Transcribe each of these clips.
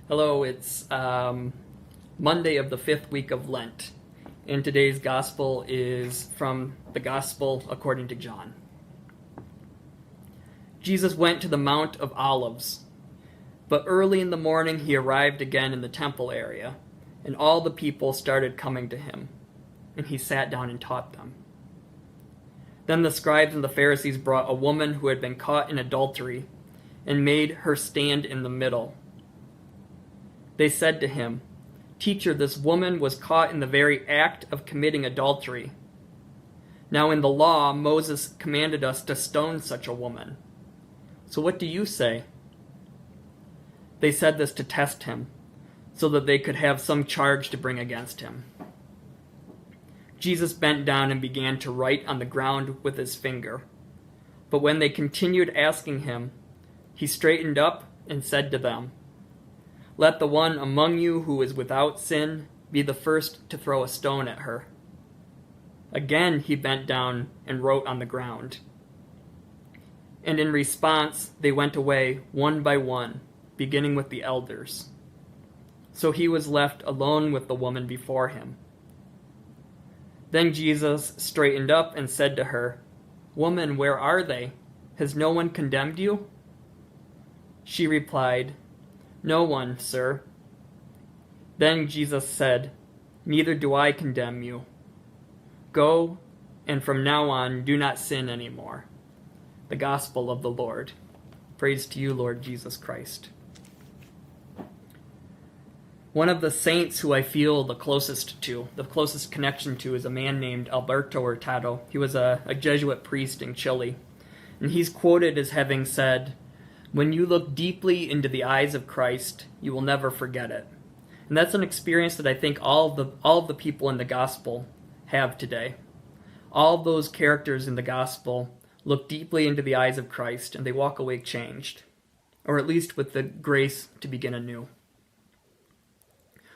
Hello, it's Monday of the fifth week of Lent, and today's gospel is from the Gospel according to John. Jesus went to the Mount of Olives, but early in the morning he arrived again in the temple area, and all the people started coming to him, and he sat down and taught them. Then the scribes and the Pharisees brought a woman who had been caught in adultery, and made her stand in the middle. They said to him, "Teacher, this woman was caught in the very act of committing adultery. Now in the law, Moses commanded us to stone such a woman. So what do you say?" They said this to test him, so that they could have some charge to bring against him. Jesus bent down and began to write on the ground with his finger. But when they continued asking him, he straightened up and said to them, "Let the one among you who is without sin be the first to throw a stone at her." Again he bent down and wrote on the ground. And in response they went away one by one, beginning with the elders. So he was left alone with the woman before him. Then Jesus straightened up and said to her, "Woman, where are they? Has no one condemned you?" She replied, "No one, sir." Then Jesus said, "Neither do I condemn you. Go, and from now on do not sin anymore." The Gospel of the Lord. Praise to you, Lord Jesus Christ. One of the saints who I feel the closest connection to, is a man named Alberto Hurtado. He was a Jesuit priest in Chile, and he's quoted as having said, "When you look deeply into the eyes of Christ, you will never forget it." And that's an experience that I think all of the people in the gospel have today. All of those characters in the gospel look deeply into the eyes of Christ, and they walk away changed, or at least with the grace to begin anew.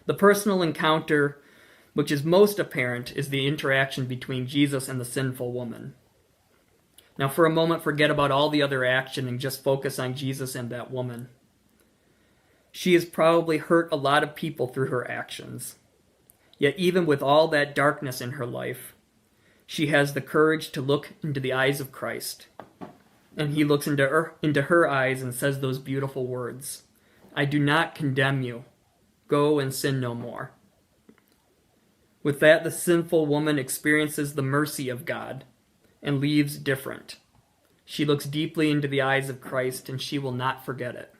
The personal encounter which is most apparent is the interaction between Jesus and the sinful woman. Now for a moment, forget about all the other action and just focus on Jesus and that woman. She has probably hurt a lot of people through her actions. Yet even with all that darkness in her life, she has the courage to look into the eyes of Christ. And he looks into her eyes and says those beautiful words, "I do not condemn you. Go and sin no more." With that, the sinful woman experiences the mercy of God and leaves different. She looks deeply into the eyes of Christ, and she will not forget it.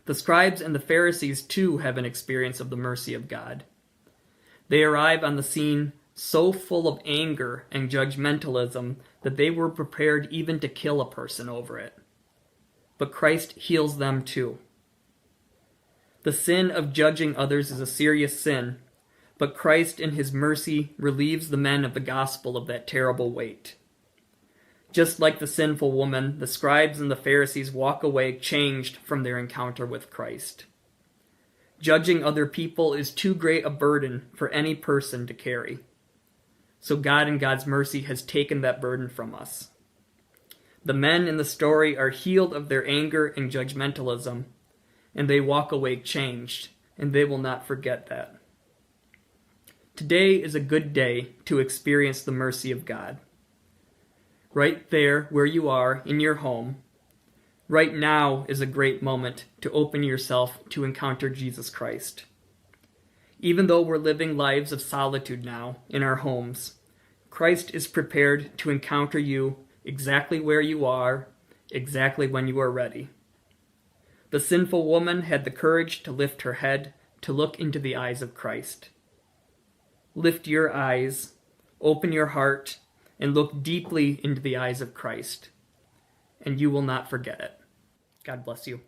The scribes and the Pharisees too have an experience of the mercy of God. They arrive on the scene so full of anger and judgmentalism that they were prepared even to kill a person over it. But Christ heals them too. The sin of judging others is a serious sin, but Christ in his mercy relieves the men of the gospel of that terrible weight. Just like the sinful woman, the scribes and the Pharisees walk away changed from their encounter with Christ. Judging other people is too great a burden for any person to carry. So God in God's mercy has taken that burden from us. The men in the story are healed of their anger and judgmentalism, and they walk away changed, and they will not forget that. Today is a good day to experience the mercy of God. Right there where you are in your home, right now is a great moment to open yourself to encounter Jesus Christ. Even though we're living lives of solitude now in our homes, Christ is prepared to encounter you exactly where you are, exactly when you are ready. The sinful woman had the courage to lift her head, to look into the eyes of Christ. Lift your eyes, open your heart, and look deeply into the eyes of Christ, and you will not forget it. God bless you.